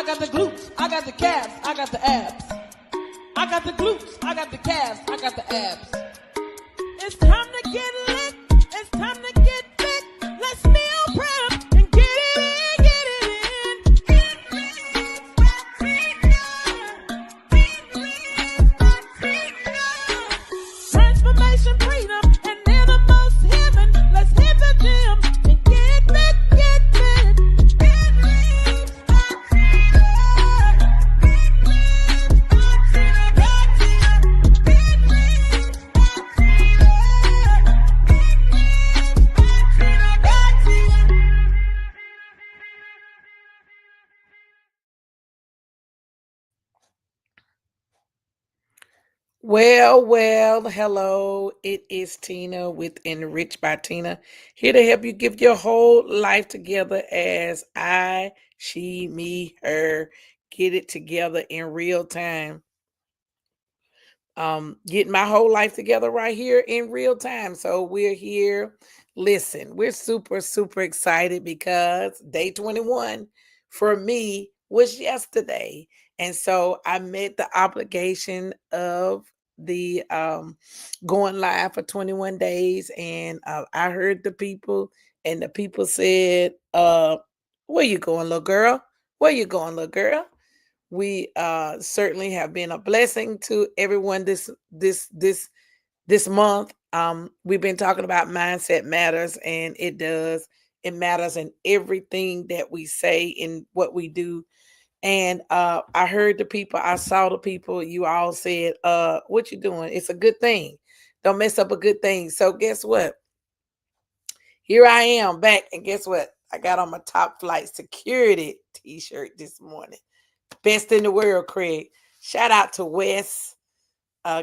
I got the glutes, I got the calves, I got the abs. I got the glutes, I got the calves, I got the abs. It's time to get lit, it's time to get fit. Let's meal prep and get it in, get it in. Get rich, get rich. Transformation, freedom, and innermost heaven. Let's hit the gym and get fit, get fit. Get rich, Well, hello. It is Tina with Enrich by Tina, here to help you get your whole life together as I, she, me, her, get it together in real time. Getting my whole life together right here in real time. So we're here. Listen, we're super excited because day 21 for me was yesterday. And so I met the obligation of the going live for 21 days. And I heard the people, and the people said, where you going, little girl? Where you going, little girl? We certainly have been a blessing to everyone this month. We've been talking about mindset matters, and it does. It matters in everything that we say and what we do. And I heard the people, I saw the people. You all said, "What you doing? It's a good thing. Don't mess up a good thing." So guess what? Here I am back, and guess what? I got on my top flight security T-shirt this morning. Best in the world, Craig. Shout out to Wes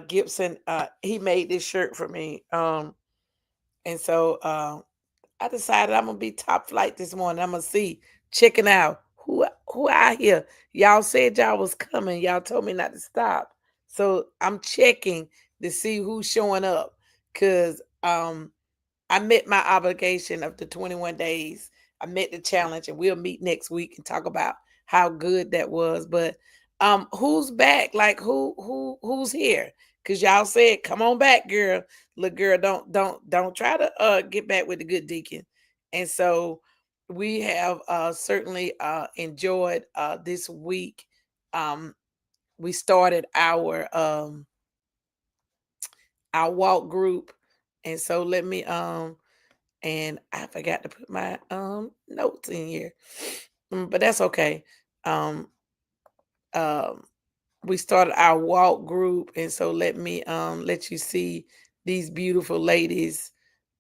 Gibson. He made this shirt for me. And so I decided I'm gonna be top flight this morning. I'm gonna see, checking out who out here. Y'all said y'all was coming. Y'all told me not to stop. So I'm checking to see who's showing up. Cause I met my obligation of the 21 days. I met the challenge, and we'll meet next week and talk about how good that was. But who's back? Like who's here? Cause y'all said, come on back, girl. Look, girl, don't try to get back with the good deacon. And so we have certainly enjoyed this week. We started our walk group. And so let me and I forgot to put my notes in here. But that's okay. Um um we started our walk group, and so let me let you see these beautiful ladies.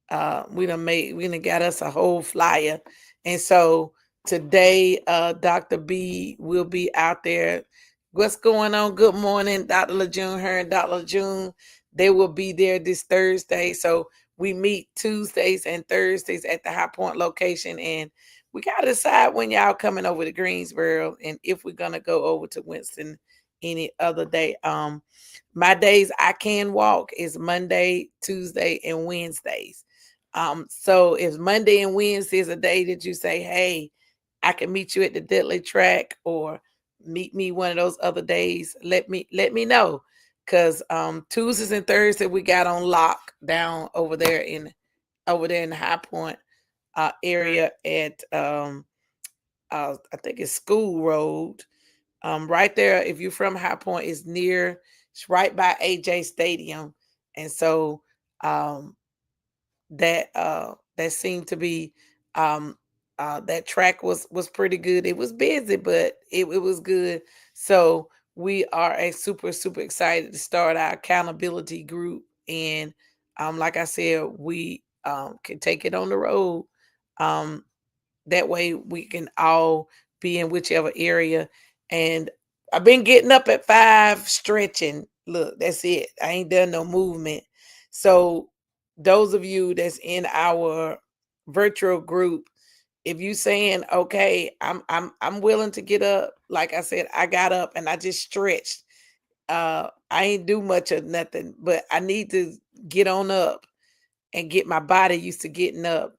We done got us a whole flyer. And so today Dr. B will be out there. What's going on? Good morning, Dr. LeJune. Her and Dr. LeJune, they will be there this Thursday. So we meet Tuesdays and Thursdays at the High Point location, and we gotta decide when y'all coming over to Greensboro and if we're gonna go over to Winston any other day. My days I can walk is Monday, Tuesday, and Wednesdays. So if Monday and Wednesday is a day that you say, hey, I can meet you at the Deadly Track, or meet me one of those other days, let me know. Cause Tuesdays and Thursdays we got on lock down over there in the High Point area at I think it's School Road. Right there, if you're from High Point, it's right by AJ Stadium. And so that seemed to be that track was pretty good. It was busy, but it was good. So we are super excited to start our accountability group. And like I said, we can take it on the road. Um that way we can all be in whichever area. And I've been getting up at 5 stretching. Look, that's it. I ain't done no movement. So those of you that's in our virtual group, if you saying, okay, I'm willing to get up, like I said, I got up and I just stretched. I ain't do much of nothing, but I need to get on up and get my body used to getting up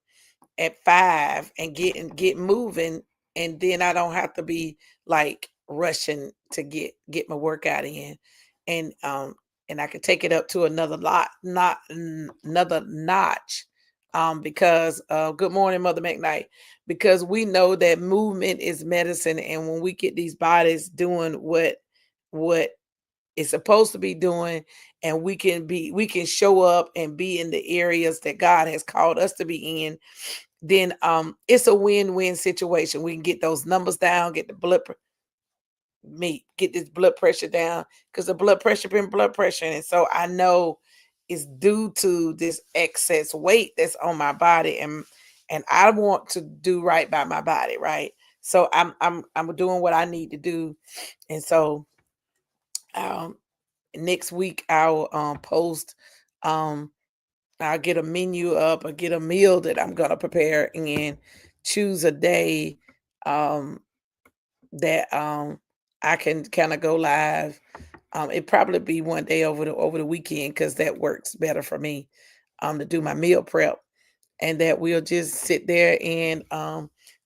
at 5 and get moving. and then I don't have to be like rushing to get my workout in, and I can take it up to another lot, not another notch, because good morning, Mother McKnight, because we know that movement is medicine, and when we get these bodies doing what it's supposed to be doing, and we can show up and be in the areas that God has called us to be in, then it's a win-win situation. We can get those numbers down, get the get this blood pressure down, because the blood pressure been blood pressure. And so I know it's due to this excess weight that's on my body, and I want to do right by my body, right? So I'm doing what I need to do. And so um next week I'll post, um I'll get a menu up or get a meal that I'm gonna prepare, and choose a day um that I can kind of go live. It probably be one day over the weekend, because that works better for me, to do my meal prep, and that we'll just sit there and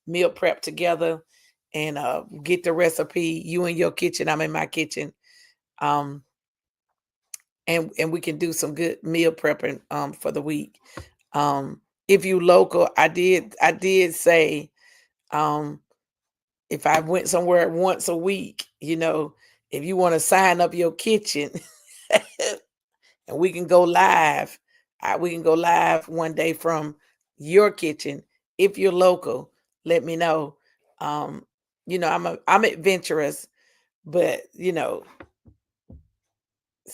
meal prep together, and get the recipe. You in your kitchen, I'm in my kitchen. Um, and we can do some good meal prepping for the week. Um, if you local, I did say, um if I went somewhere once a week, if you want to sign up your kitchen, and we can go live, we can go live one day from your kitchen. If you're local, let me know. Um, I'm adventurous, but it's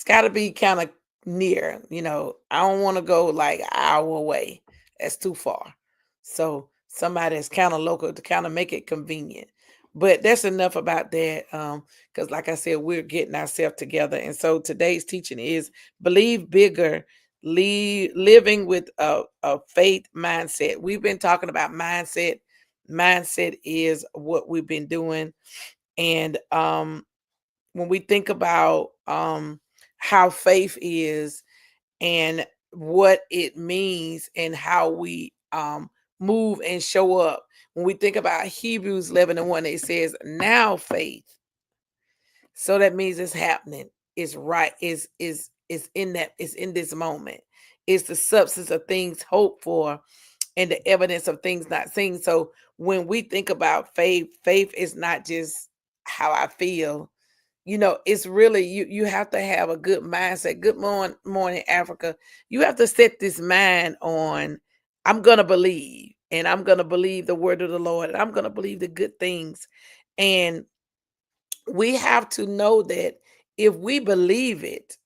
got to be kind of near. I don't want to go like an hour away. That's too far. So somebody that's kind of local to kind of make it convenient. But that's enough about that. Because like I said, we're getting ourselves together. And so today's teaching is believe bigger, living with a faith mindset. We've been talking about mindset. Mindset is what we've been doing. And when we think about how faith is, and what it means, and how we move and show up. When we think about Hebrews 11:1, it says, now faith. So that means it's happening. It's right. Is in that. It's in this moment. It's the substance of things hoped for, and the evidence of things not seen. So when we think about faith, faith is not just how I feel. It's really, you have to have a good mindset. Good morning, Africa. You have to set this mind on, I'm gonna believe, and I'm gonna believe the word of the Lord, and I'm gonna believe the good things. And we have to know that if we believe it,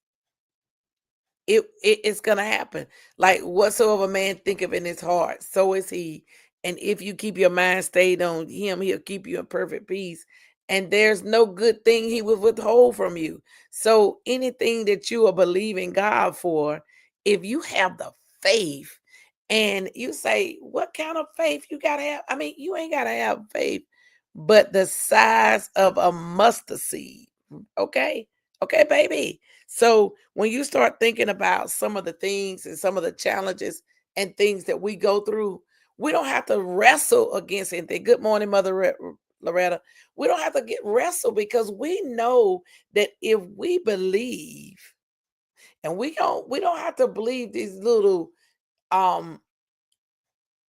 it's gonna happen. Like whatsoever man think of in his heart, so is he. And if you keep your mind stayed on him, he'll keep you in perfect peace. And there's no good thing he will withhold from you. So anything that you are believing God for, if you have the faith, and you say, what kind of faith you gotta have? I mean, you ain't gotta have faith, but the size of a mustard seed. Okay. Okay, baby. So when you start thinking about some of the things and some of the challenges and things that we go through, we don't have to wrestle against anything. Good morning, Mother Loretta. We don't have to get wrestle, because we know that if we believe, and we don't have to believe these little um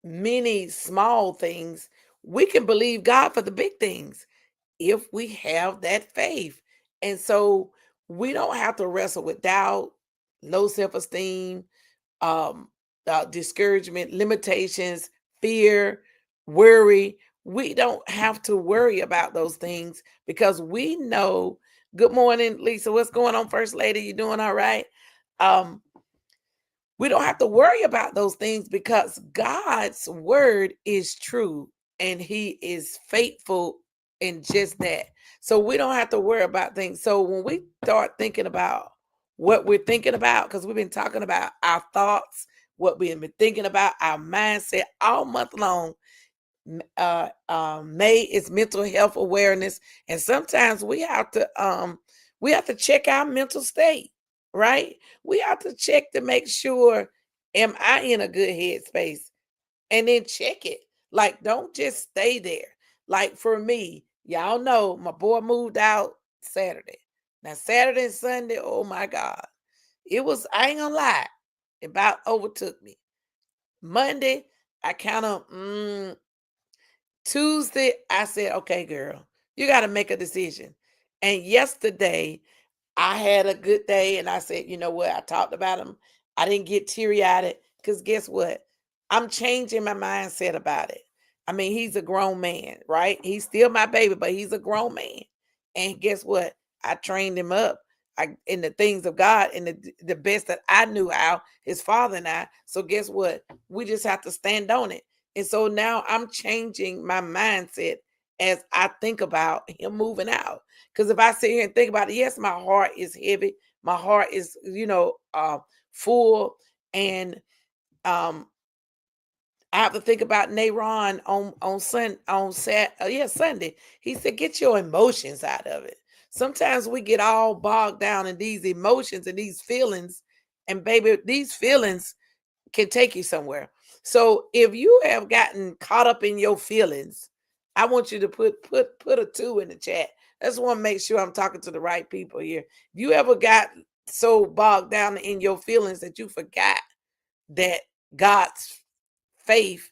many small things. We can believe God for the big things if we have that faith. And so we don't have to wrestle with doubt, low self-esteem, um, discouragement, limitations, fear, worry. We don't have to worry about those things, because we know. Good morning, Lisa. What's going on, First Lady? You doing all right? Um, we don't have to worry about those things, because God's word is true, and he is faithful in just that. So we don't have to worry about things. So when we start thinking about what we're thinking about, because we've been talking about our thoughts, what we've been thinking about, our mindset all month long. May is mental health awareness, and sometimes we have to check our mental state, right? We have to check to make sure, am I in a good headspace? And then check it. Like, don't just stay there. Like for me, y'all know my boy moved out Saturday. Now Saturday and Sunday, oh my God. It was, I ain't gonna lie, it about overtook me. Monday, I kind of Tuesday, I said, okay, girl, you got to make a decision. And yesterday, I had a good day and I said, you know what? I talked about him. I didn't get teary eyed because guess what? I'm changing my mindset about it. I mean, he's a grown man, right? He's still my baby, but he's a grown man. And guess what? I trained him up in the things of God and the best that I knew how, his father and I. So guess what? We just have to stand on it. And so now I'm changing my mindset as I think about him moving out. Because if I sit here and think about it, yes, my heart is heavy. My heart is, full. And um, I have to think about Nayron Sunday. He said, get your emotions out of it. Sometimes we get all bogged down in these emotions and these feelings. And baby, these feelings can take you somewhere. So if you have gotten caught up in your feelings, I want you to put a 2 in the chat. I just want to make sure I'm talking to the right people here. If you ever got so bogged down in your feelings that you forgot that God's faith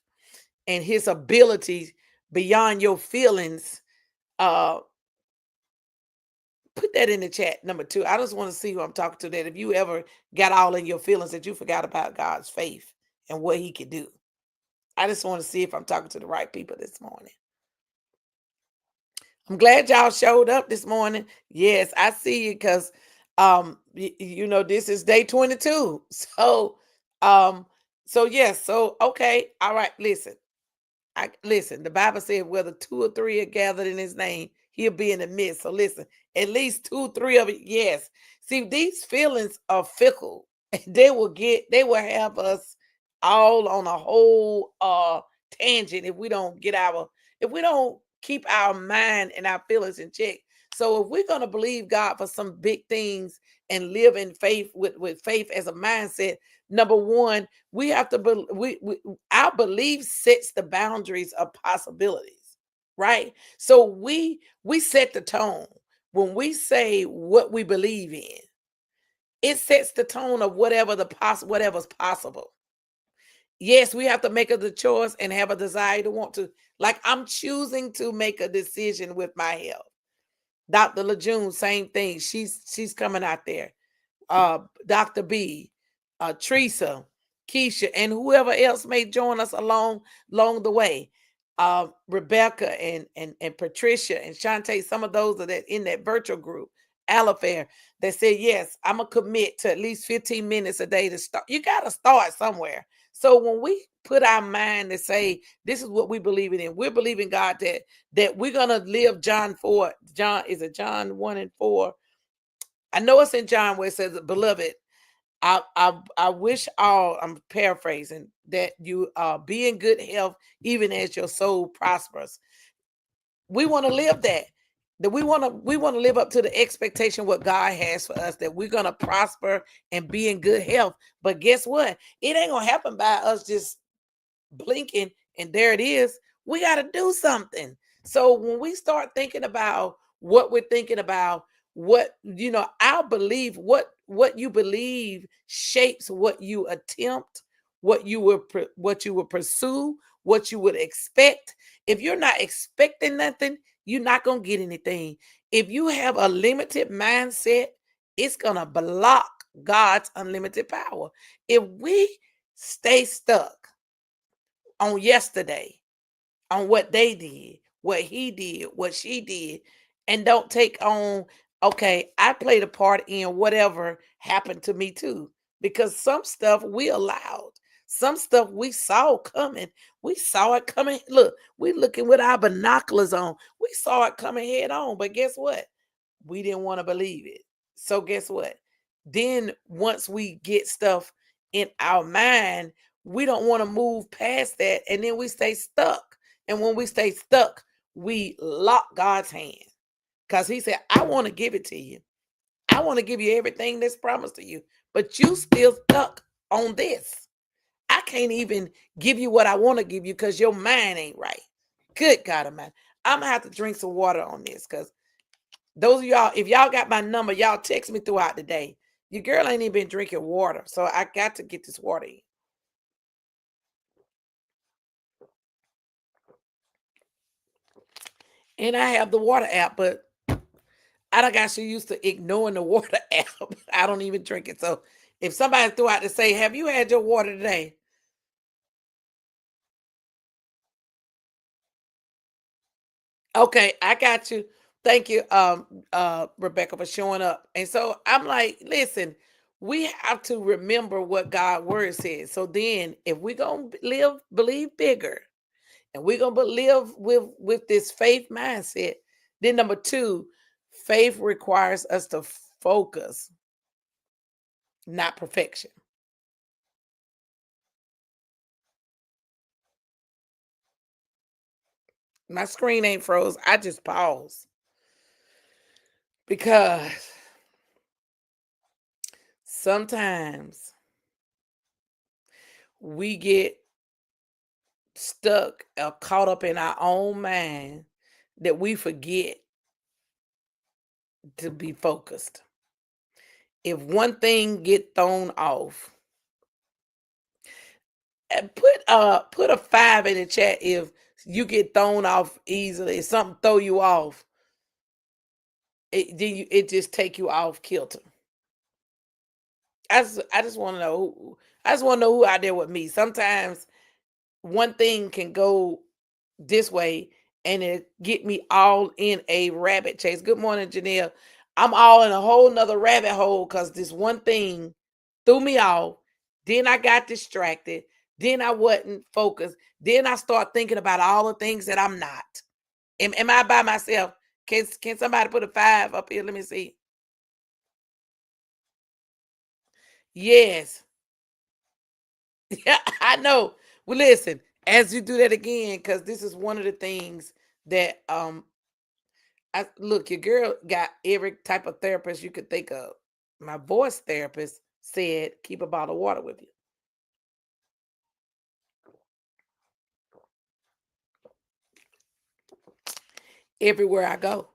and his abilities beyond your feelings, put that in the chat. Number 2. I just want to see who I'm talking to, that if you ever got all in your feelings that you forgot about God's faith and what he could do. I just want to see if I'm talking to the right people this morning. I'm glad y'all showed up this morning. Yes, I see you because this is day 22. So okay. All right, listen. The Bible said whether 2 or 3 are gathered in his name, he'll be in the midst. So listen, at least 2, 3 of it, yes. See, these feelings are fickle. They will have us all on a whole tangent if we don't keep our mind and our feelings in check. So if we're gonna believe God for some big things and live in faith with faith as a mindset, number one, we have to our belief sets the boundaries of possibilities, right? So we set the tone when we say what we believe in. It sets the tone of whatever's possible. Yes, we have to make the choice and have a desire to want to. Like I'm choosing to make a decision with my health. Dr. Lejeune, same thing. She's coming out there. Dr. B, Teresa, Keisha, and whoever else may join us along the way. Rebecca and Patricia and Shantae, some of those are in that virtual group. Alifair, that said, yes, I'm going to commit to at least 15 minutes a day to start. You got to start somewhere. So when we put our mind to say, this is what we believe in, we're believing God that we're going to live John 4. Is it John 1 and 4? I know it's in John where it says, beloved, I wish all, I'm paraphrasing, that you be in good health, even as your soul prospers. We want to live that we want to live up to the expectation what God has for us, that we're going to prosper and be in good health. But guess what? It ain't going to happen by us just blinking and there it is. We got to do something. So when we start thinking about what we're thinking about, our belief, what you believe shapes what you attempt, what you will pursue, what you would expect. If you're not expecting nothing, you're not going to get anything. If you have a limited mindset, it's going to block God's unlimited power. If we stay stuck on yesterday, on what they did, what he did, what she did, and don't take on, okay, I played a part in whatever happened to me too. Because some stuff we allowed, some stuff we saw coming. We saw it coming. Look, we looking with our binoculars on. We saw it coming head on. But guess what? We didn't want to believe it. So guess what? Then once we get stuff in our mind, we don't want to move past that. And then we stay stuck. And when we stay stuck, we lock God's hand. Because he said, I want to give it to you. I want to give you everything that's promised to you. But you still stuck on this. I can't even give you what I want to give you because your mind ain't right. Good God Almighty. I'm gonna have to drink some water on this because those of y'all, if y'all got my number, y'all text me throughout the day. Your girl ain't even been drinking water, so I got to get this water in. And I have the water app, but I don't got so used to ignoring the water app. I don't even drink it. So if somebody threw out to say, "Have you had your water today?" Okay, I got you. Thank you, Rebecca, for showing up. And so I'm like, listen, we have to remember what God's word says. So then, if we're gonna live, believe bigger, and we're gonna live with this faith mindset, then number two, faith requires us to focus, not perfection. My screen ain't froze. I just paused because sometimes we get stuck or caught up in our own mind that we forget to be focused. If one thing get thrown off, and put a five in the chat if you get thrown off easily. If something throw you off, it just take you off kilter. I just want to know I just want to know who out there with me. Sometimes one thing can go this way and it get me all in a rabbit chase. Good morning, Janelle. I'm all in a whole nother rabbit hole because this one thing threw me off. Then I got distracted. Then I wasn't focused. Then I start thinking about all the things that I'm not. Am I by myself? Can somebody put a five up here? Let me see. Yes. Yeah, I know. Well, listen, as you do that again, because this is one of the things that I look, your girl got every type of therapist you could think of. My voice therapist said, keep a bottle of water with you everywhere I go.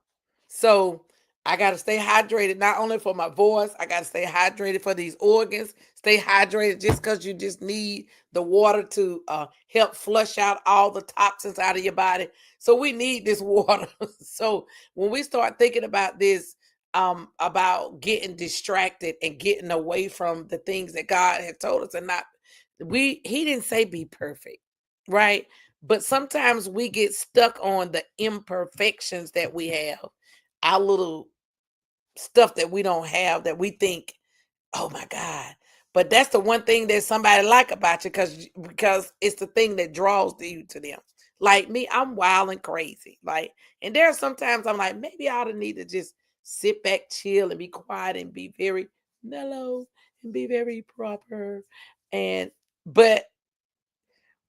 So I got to stay hydrated, not only for my voice, I got to stay hydrated for these organs. Stay hydrated just because you just need the water to help flush out all the toxins out of your body. So we need this water. So when we start thinking about this, about getting distracted and getting away from the things that God had told us and not, he didn't say be perfect, right? But sometimes we get stuck on the imperfections that we have, our little stuff that we don't have that we think, oh my God. But that's the one thing that somebody like about you because it's the thing that draws you to them. Like me, I'm wild and crazy. Like, and there are sometimes I'm like, maybe I ought to need to just sit back, chill, and be quiet and be very mellow and be very proper. And but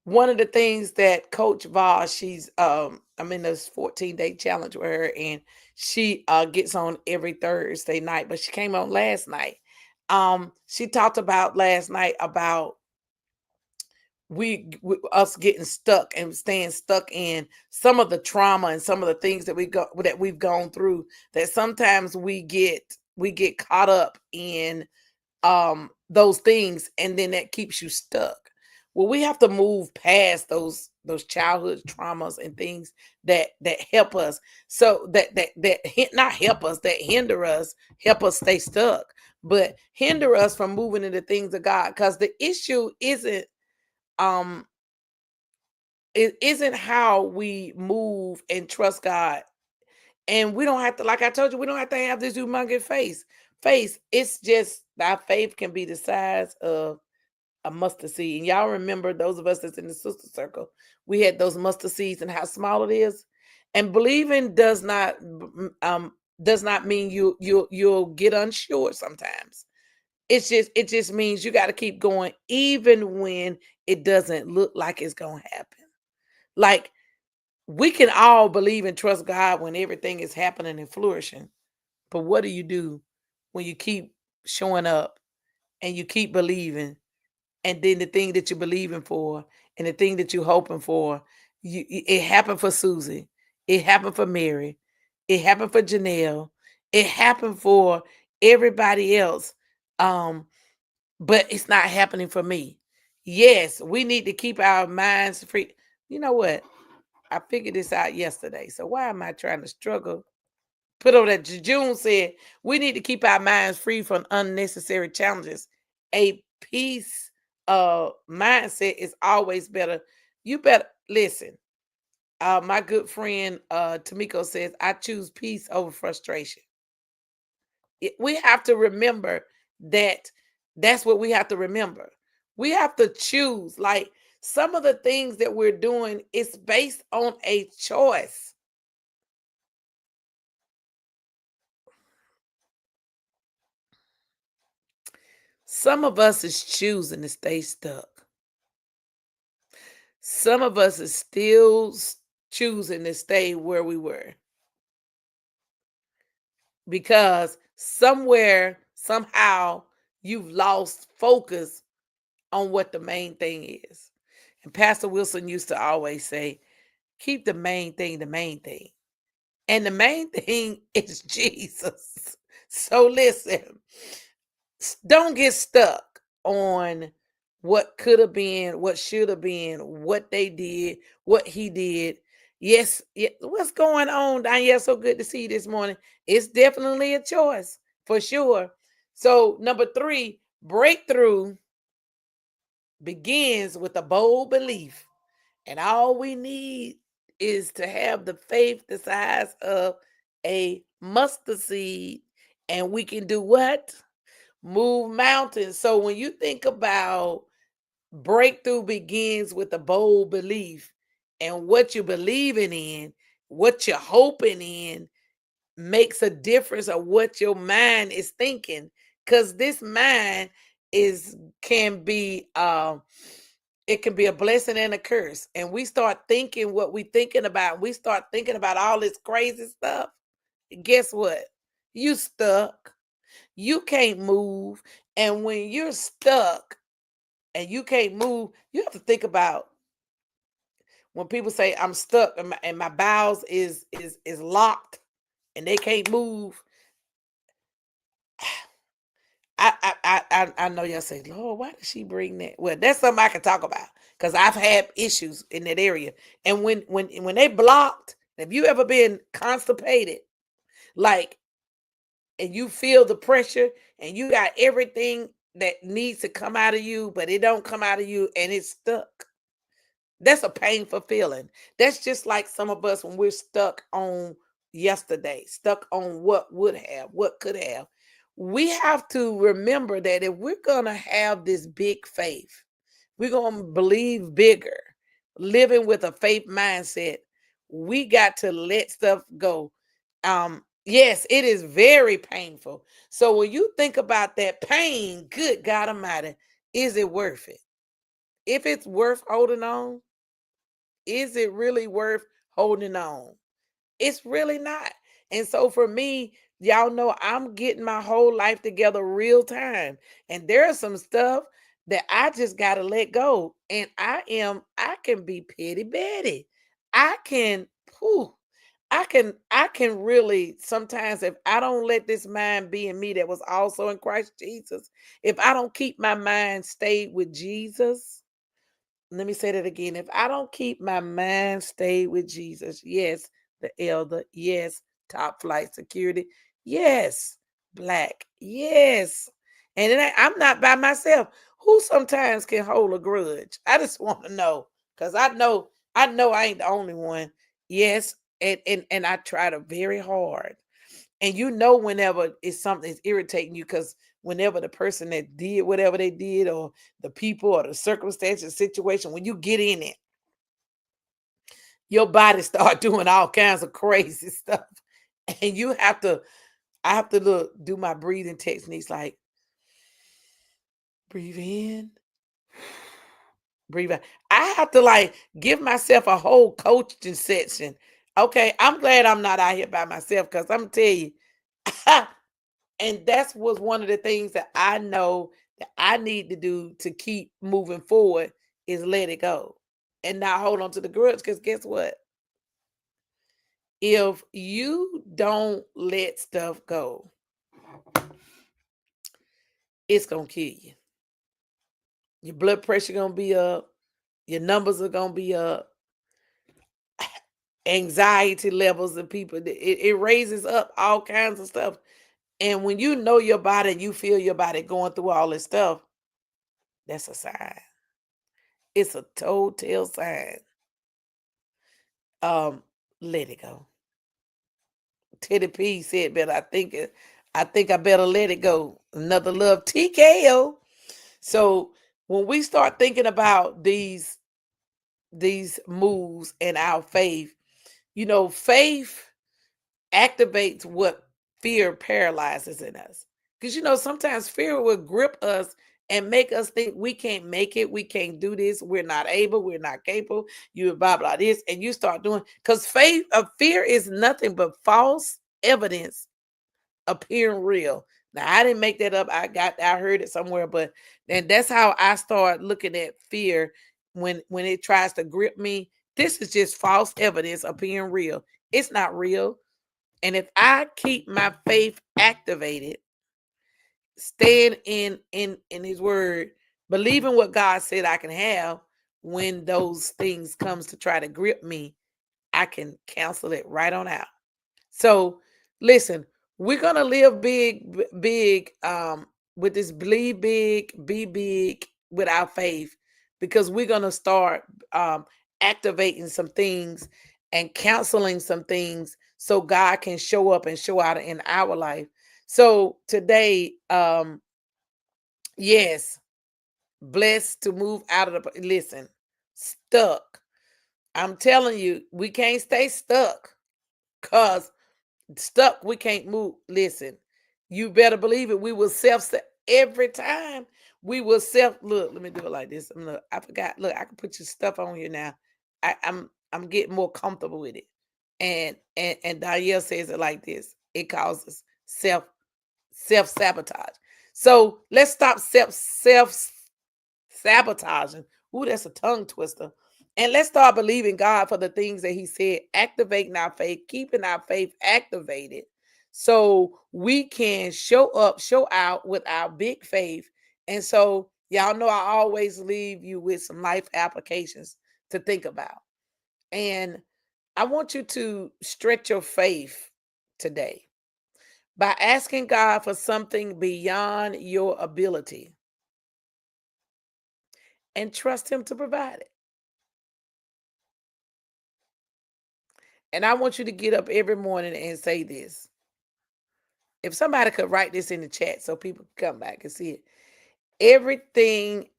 one of the things that Coach Voss, I'm in this 14-day challenge with her, and she gets on every Thursday night, but she came on last night. She talked about last night about us getting stuck and staying stuck in some of the trauma and some of the things that we've gone through, that sometimes we get caught up in those things, and then that keeps you stuck. Well, we have to move past those childhood traumas and things that help us, so not help us, that hinder us, help us stay stuck, but hinder us from moving into things of God, because the issue um it isn't how we move and trust God. And we don't have to, like I told you, we don't have to have this humongous face. It's just our faith can be the size of a mustard seed. And y'all remember, those of us that's in the sister circle, we had those mustard seeds and how small it is. And believing does not mean you'll get unsure sometimes. It just means you got to keep going even when it doesn't look like it's gonna happen. Like, we can all believe and trust God when everything is happening and flourishing. But what do you do when you keep showing up and you keep believing, and then the thing that you're believing for and the thing that you're hoping for, it happened for Susie. It happened for Mary. It happened for Janelle. It happened for everybody else. Um, but it's not happening for me. Yes, we need to keep our minds free. You know what? I figured this out yesterday. So why am I trying to struggle? Put over that June said we need to keep our minds free from unnecessary challenges. A peace mindset is always better. You better listen. My good friend Tamiko says, I choose peace over frustration. We have to remember that that's what we have to remember. We have to choose. Like some of the things that we're doing is based on a choice. Some of us is choosing to stay stuck. Some of us is still choosing to stay where we were because somewhere, somehow, you've lost focus on what the main thing is. And Pastor Wilson used to always say, keep the main thing the main thing. And the main thing is Jesus. So listen, don't get stuck on what could have been, what should have been, what they did, what he did. Yes, what's going on, Danielle? So good to see you this morning. It's definitely a choice for sure. So, number 3, breakthrough begins with a bold belief. And all we need is to have the faith the size of a mustard seed. And we can do what? Move mountains. So when you think about breakthrough begins with a bold belief, and what you're believing in, what you're hoping in, makes a difference of what your mind is thinking. Because this mind is can be it can be a blessing and a curse. And we start thinking what we thinking about. We start thinking about all this crazy stuff. Guess what? You stuck. You can't move. And when you're stuck and you can't move, you have to think about when people say I'm stuck and my bowels is locked and they can't move. I know y'all say, Lord, why did she bring that? Well, that's something I can talk about because I've had issues in that area. And when they blocked, have you ever been constipated? Like, and you feel the pressure and you got everything that needs to come out of you, but it don't come out of you and it's stuck. That's a painful feeling. That's just like some of us when we're stuck on yesterday, stuck on what would have, what could have. We have to remember that if we're going to have this big faith, we're going to believe bigger, living with a faith mindset, we got to let stuff go. Yes, it is very painful. So when you think about that pain, good God Almighty, is it worth it? If it's worth holding on, is it really worth holding on? It's really not. And so for me, y'all know I'm getting my whole life together real time. And there's some stuff that I just got to let go. And I can be petty Betty. I can, whew, I can really sometimes if I don't let this mind be in me that was also in Christ Jesus, if I don't keep my mind stayed with Jesus, let me say that again. If I don't keep my mind stayed with Jesus, yes, the elder, yes, top flight security, yes, black, yes. And I'm not by myself. Who sometimes can hold a grudge? I just want to know because I know I ain't the only one. Yes, and I tried it very hard. And you know whenever it's something that's irritating you because whenever the person that did whatever they did or the people or the circumstances situation, when you get in it, your body start doing all kinds of crazy stuff. And I have to do my breathing techniques like breathe in, breathe out. I have to like give myself a whole coaching section. Okay, I'm glad I'm not out here by myself because I'm gonna tell you, and that's was one of the things that I know that I need to do to keep moving forward is let it go and not hold on to the grudge. Because guess what? If you don't let stuff go, it's gonna kill you. Your blood pressure gonna be up, your numbers are gonna be up, anxiety levels of people. It raises up all kinds of stuff. And when you know your body, you feel your body going through all this stuff, that's a sign. It's a telltale sign. Um, let it go. Teddy P said, "But I think I better let it go." Another love TKO. So when we start thinking about these moves and our faith, faith activates what fear paralyzes in us. Because sometimes fear will grip us and make us think we can't make it, we can't do this, we're not able, we're not capable, you blah blah this, and you start doing because fear is nothing but false evidence appearing real. Now I didn't make that up. I heard it somewhere, but then that's how I start looking at fear when it tries to grip me. This is just false evidence appearing real. It's not real. And if I keep my faith activated, staying in his word, believing what God said I can have, when those things comes to try to grip me, I can cancel it right on out. So listen, we're gonna live big, with this believe big, be big with our faith, because we're gonna start um activating some things and counseling some things so God can show up and show out in our life. So today, yes, blessed to move out of the listen, stuck. I'm telling you, we can't stay stuck because stuck, we can't move. Listen, you better believe it. We will every time. We will look. Let me do it like this. Look, I forgot. Look, I can put your stuff on here now. I'm getting more comfortable with it. And Danielle says it like this. It causes self sabotage. So let's stop self sabotaging. Ooh, that's a tongue twister. And let's start believing God for the things that He said, activating our faith, keeping our faith activated so we can show up, show out with our big faith. And so, y'all know I always leave you with some life applications to think about. And I want you to stretch your faith today by asking God for something beyond your ability and trust Him to provide it. And I want you to get up every morning and say this. If somebody could write this in the chat so people can come back and see it. Everything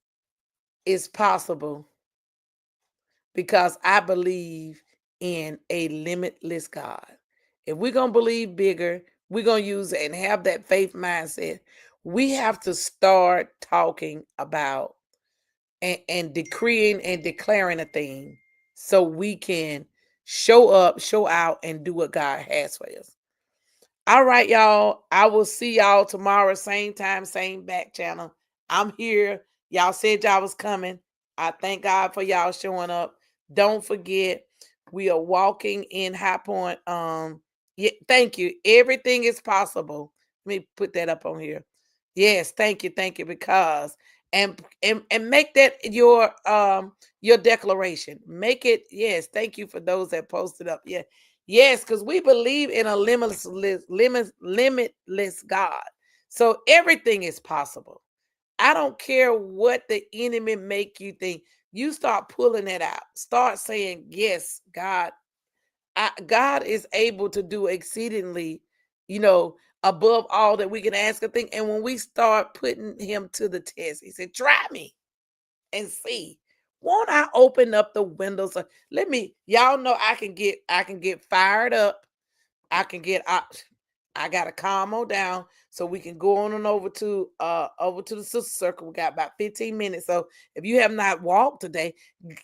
is possible because I believe in a limitless God. If we're going to believe bigger, we're going to use it and have that faith mindset. We have to start talking about and decreeing and declaring a thing so we can show up, show out, and do what God has for us. All right, y'all. I will see y'all tomorrow, same time, same back channel. I'm here. Y'all said y'all was coming. I thank God for y'all showing up. Don't forget, we are walking in High Point. Yeah, thank you. Everything is possible. Let me put that up on here. Yes, thank you, because and make that your declaration. Make it, yes, thank you for those that posted up. Yeah. Yes, because we believe in a limitless God. So everything is possible. I don't care what the enemy make you think. You start pulling it out. Start saying, yes, God, God is able to do exceedingly, above all that we can ask or think. And when we start putting him to the test, he said, try me and see. Won't I open up the windows? Y'all know I can get fired up. I gotta calm on down so we can go on and over to the sister circle. We got about 15 minutes. So if you have not walked today,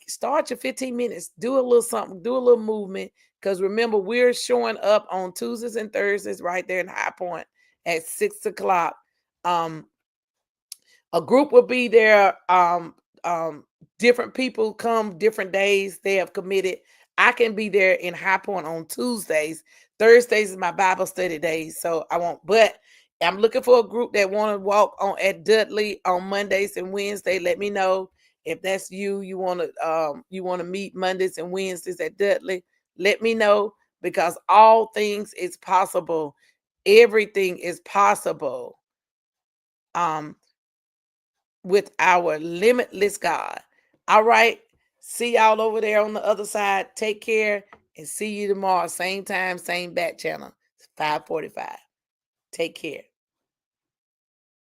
start your 15 minutes. Do a little something, do a little movement. Because remember, we're showing up on Tuesdays and Thursdays right there in High Point at 6 o'clock. A group will be there. Different people come different days. They have committed. I can be there in High Point on Tuesdays. Thursdays is my Bible study days, so I won't. But I'm looking for a group that want to walk on at Dudley on Mondays and Wednesdays. Let me know if that's you. You want to meet Mondays and Wednesdays at Dudley. Let me know, because all things is possible. Everything is possible. With our limitless God. All right. See y'all over there on the other side. Take care and see you tomorrow. Same time, same back channel. 5:45. Take care.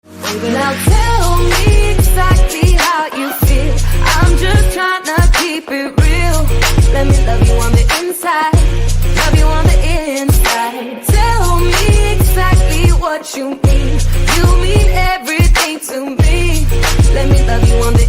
Baby, now tell me exactly how you feel. I'm just trying to keep it real. Let me love you on the inside. Love you on the inside. Tell me exactly what you mean. You mean everything to me. Let me love you on the